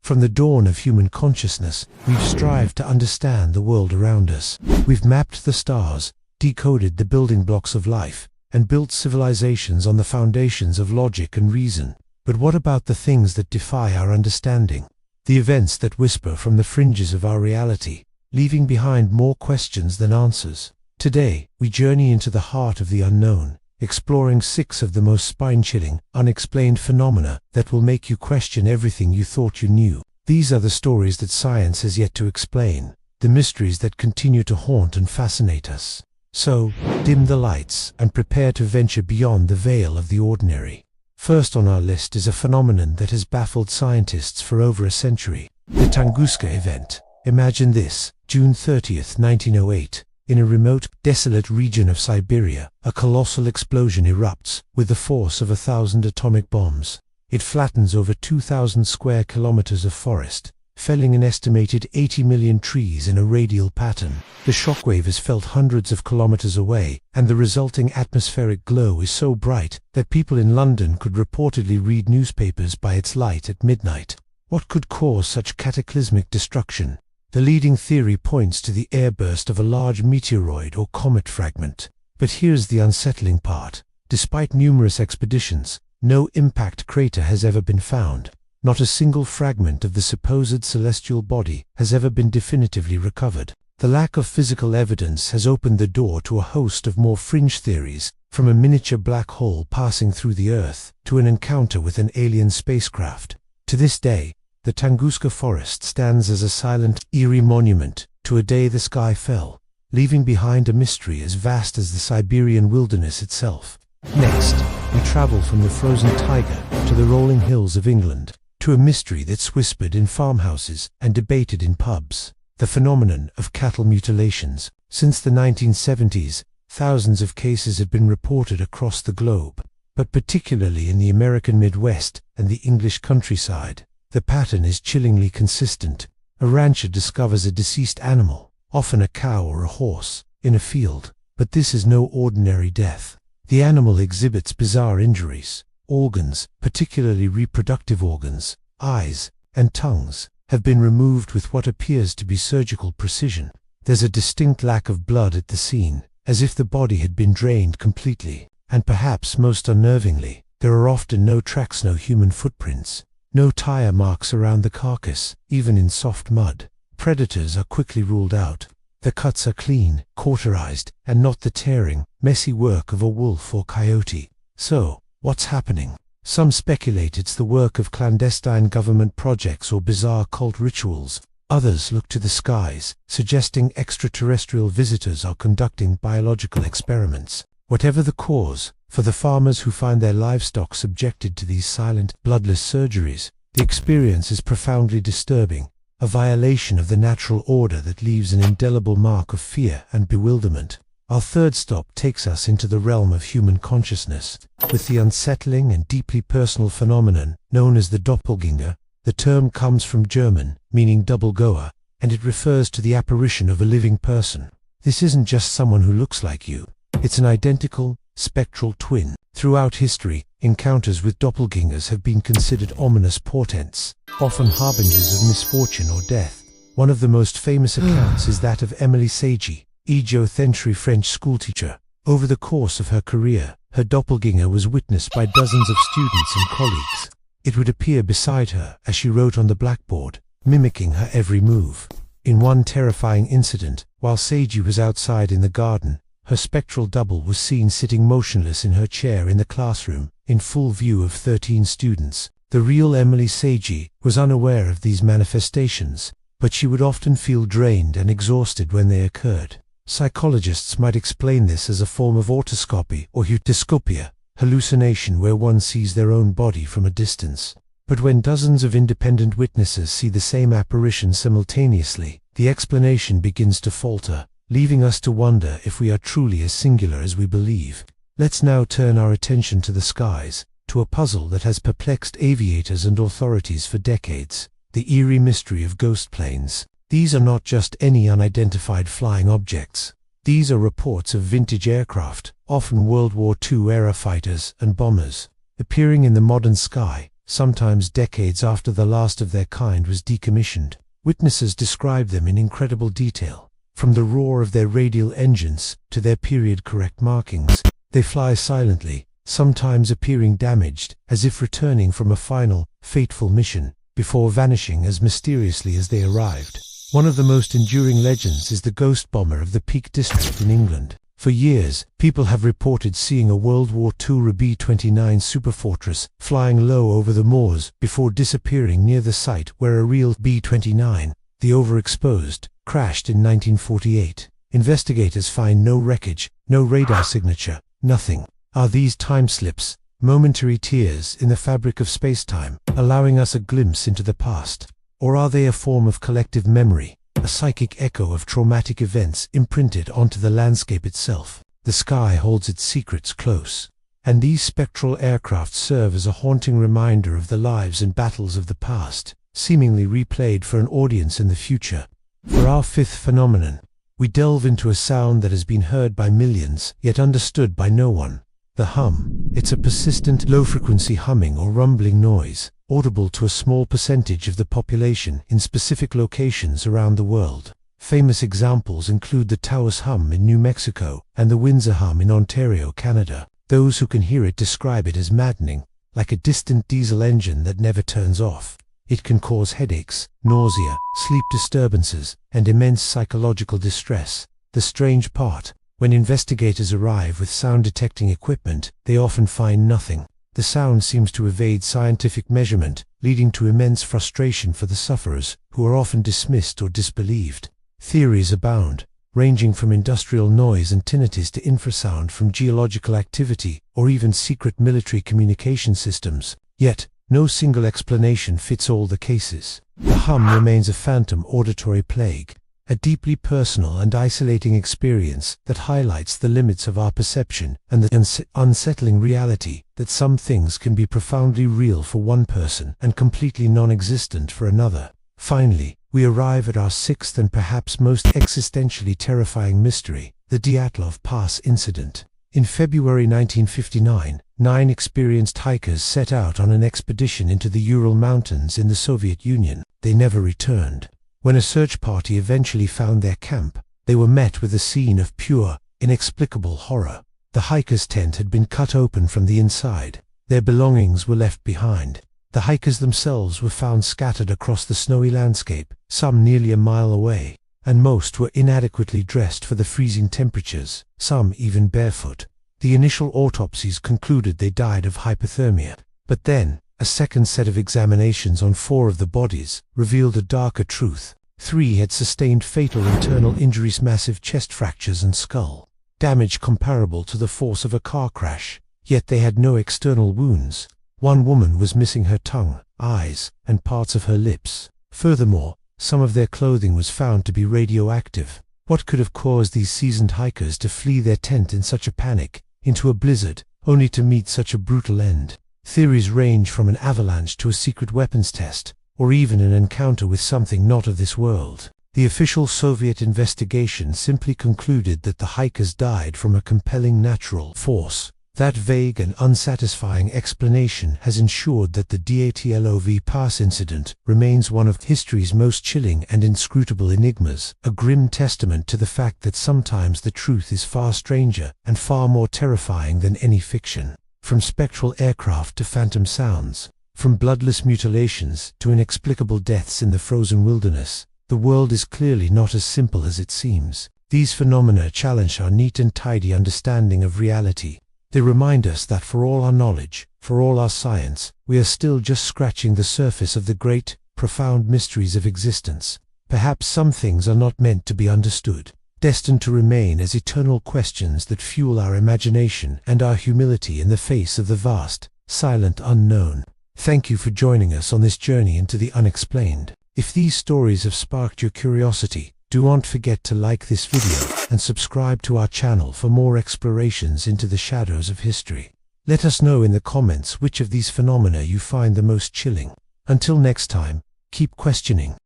From the dawn of human consciousness, we've strived to understand the world around us. We've mapped the stars, decoded the building blocks of life, and built civilizations on the foundations of logic and reason. But what about the things that defy our understanding? The events that whisper from the fringes of our reality, leaving behind more questions than answers. Today, we journey into the heart of the unknown, exploring 6 of the most spine-chilling, unexplained phenomena that will make you question everything you thought you knew. These are the stories that science has yet to explain, the mysteries that continue to haunt and fascinate us. So, dim the lights and prepare to venture beyond the veil of the ordinary. First on our list is a phenomenon that has baffled scientists for over a century: the Tunguska event. Imagine this: June 30th, 1908. In a remote, desolate region of Siberia, a colossal explosion erupts with the force of 1,000 atomic bombs. It flattens over 2,000 square kilometers of forest, felling an estimated 80 million trees in a radial pattern. The shockwave is felt hundreds of kilometers away, and the resulting atmospheric glow is so bright that people in London could reportedly read newspapers by its light at midnight. What could cause such cataclysmic destruction? The leading theory points to the airburst of a large meteoroid or comet fragment. But here's the unsettling part. Despite numerous expeditions, no impact crater has ever been found. Not a single fragment of the supposed celestial body has ever been definitively recovered. The lack of physical evidence has opened the door to a host of more fringe theories, from a miniature black hole passing through the Earth to an encounter with an alien spacecraft. To this day, the Tunguska forest stands as a silent, eerie monument to a day the sky fell, leaving behind a mystery as vast as the Siberian wilderness itself. Next, we travel from the frozen taiga to the rolling hills of England, to a mystery that's whispered in farmhouses and debated in pubs: the phenomenon of cattle mutilations. Since the 1970s, thousands of cases have been reported across the globe, but particularly in the American Midwest and the English countryside. The pattern is chillingly consistent. A rancher discovers a deceased animal, often a cow or a horse, in a field. But this is no ordinary death. The animal exhibits bizarre injuries. Organs, particularly reproductive organs, eyes, and tongues, have been removed with what appears to be surgical precision. There's a distinct lack of blood at the scene, as if the body had been drained completely. And perhaps most unnervingly, there are often no tracks, no human footprints. No tire marks around the carcass, even in soft mud. Predators are quickly ruled out. The cuts are clean, cauterized, and not the tearing, messy work of a wolf or coyote. So, what's happening? Some speculate it's the work of clandestine government projects or bizarre cult rituals. Others look to the skies, suggesting extraterrestrial visitors are conducting biological experiments. Whatever the cause, for the farmers who find their livestock subjected to these silent, bloodless surgeries, the experience is profoundly disturbing, a violation of the natural order that leaves an indelible mark of fear and bewilderment. Our third stop takes us into the realm of human consciousness, with the unsettling and deeply personal phenomenon known as the doppelganger. The term comes from German, meaning double goer, and it refers to the apparition of a living person. This isn't just someone who looks like you. It's an identical, spectral twin. Throughout history, encounters with doppelgangers have been considered ominous portents, often harbingers of misfortune or death. One of the most famous accounts is that of Emily Seiji, a geocentric French schoolteacher. Over the course of her career, her doppelganger was witnessed by dozens of students and colleagues. It would appear beside her as she wrote on the blackboard, mimicking her every move. In one terrifying incident, while Seiji was outside in the garden, her spectral double was seen sitting motionless in her chair in the classroom, in full view of 13 students. The real Emily Seiji was unaware of these manifestations, but she would often feel drained and exhausted when they occurred. Psychologists might explain this as a form of autoscopy or heutoscopia, hallucination where one sees their own body from a distance. But when dozens of independent witnesses see the same apparition simultaneously, the explanation begins to falter, leaving us to wonder if we are truly as singular as we believe. Let's now turn our attention to the skies, to a puzzle that has perplexed aviators and authorities for decades: the eerie mystery of ghost planes. These are not just any unidentified flying objects. These are reports of vintage aircraft, often World War II era fighters and bombers, appearing in the modern sky, sometimes decades after the last of their kind was decommissioned. Witnesses describe them in incredible detail, from the roar of their radial engines to their period-correct markings. They fly silently, sometimes appearing damaged, as if returning from a final, fateful mission, before vanishing as mysteriously as they arrived. One of the most enduring legends is the ghost bomber of the Peak District in England. For years, people have reported seeing a World War II B-29 superfortress flying low over the moors before disappearing near the site where a real B-29, the overexposed, crashed in 1948. Investigators find no wreckage, no radar signature, nothing. Are these time slips, momentary tears in the fabric of space-time, allowing us a glimpse into the past? Or are they a form of collective memory, a psychic echo of traumatic events imprinted onto the landscape itself? The sky holds its secrets close, and these spectral aircraft serve as a haunting reminder of the lives and battles of the past, seemingly replayed for an audience in the future. For our fifth phenomenon, we delve into a sound that has been heard by millions, yet understood by no one. The hum. It's a persistent, low-frequency humming or rumbling noise, audible to a small percentage of the population in specific locations around the world. Famous examples include the Taos hum in New Mexico and the Windsor hum in Ontario, Canada. Those who can hear it describe it as maddening, like a distant diesel engine that never turns off. It can cause headaches, nausea, sleep disturbances, and immense psychological distress. The strange part, when investigators arrive with sound-detecting equipment, they often find nothing. The sound seems to evade scientific measurement, leading to immense frustration for the sufferers, who are often dismissed or disbelieved. Theories abound, ranging from industrial noise and tinnitus to infrasound from geological activity or even secret military communication systems. Yet, no single explanation fits all the cases. The hum remains a phantom auditory plague, a deeply personal and isolating experience that highlights the limits of our perception and the unsettling reality that some things can be profoundly real for one person and completely non-existent for another. Finally, we arrive at our sixth and perhaps most existentially terrifying mystery, the Dyatlov Pass incident. In February 1959, 9 experienced hikers set out on an expedition into the Ural Mountains in the Soviet Union. They never returned. When a search party eventually found their camp, they were met with a scene of pure, inexplicable horror. The hikers' tent had been cut open from the inside. Their belongings were left behind. The hikers themselves were found scattered across the snowy landscape, some nearly a mile away, and most were inadequately dressed for the freezing temperatures, some even barefoot. The initial autopsies concluded they died of hypothermia. But then, a second set of examinations on 4 of the bodies revealed a darker truth. 3 had sustained fatal internal injuries, massive chest fractures and skull damage comparable to the force of a car crash, yet they had no external wounds. One woman was missing her tongue, eyes, and parts of her lips. Furthermore, some of their clothing was found to be radioactive. What could have caused these seasoned hikers to flee their tent in such a panic, into a blizzard, only to meet such a brutal end? Theories range from an avalanche to a secret weapons test, or even an encounter with something not of this world. The official Soviet investigation simply concluded that the hikers died from a compelling natural force. That vague and unsatisfying explanation has ensured that the Dyatlov Pass incident remains one of history's most chilling and inscrutable enigmas, a grim testament to the fact that sometimes the truth is far stranger and far more terrifying than any fiction. From spectral aircraft to phantom sounds, from bloodless mutilations to inexplicable deaths in the frozen wilderness, the world is clearly not as simple as it seems. These phenomena challenge our neat and tidy understanding of reality. They remind us that for all our knowledge, for all our science, we are still just scratching the surface of the great, profound mysteries of existence. Perhaps some things are not meant to be understood, destined to remain as eternal questions that fuel our imagination and our humility in the face of the vast, silent unknown. Thank you for joining us on this journey into the unexplained. If these stories have sparked your curiosity, do not forget to like this video and subscribe to our channel for more explorations into the shadows of history. Let us know in the comments which of these phenomena you find the most chilling. Until next time, keep questioning,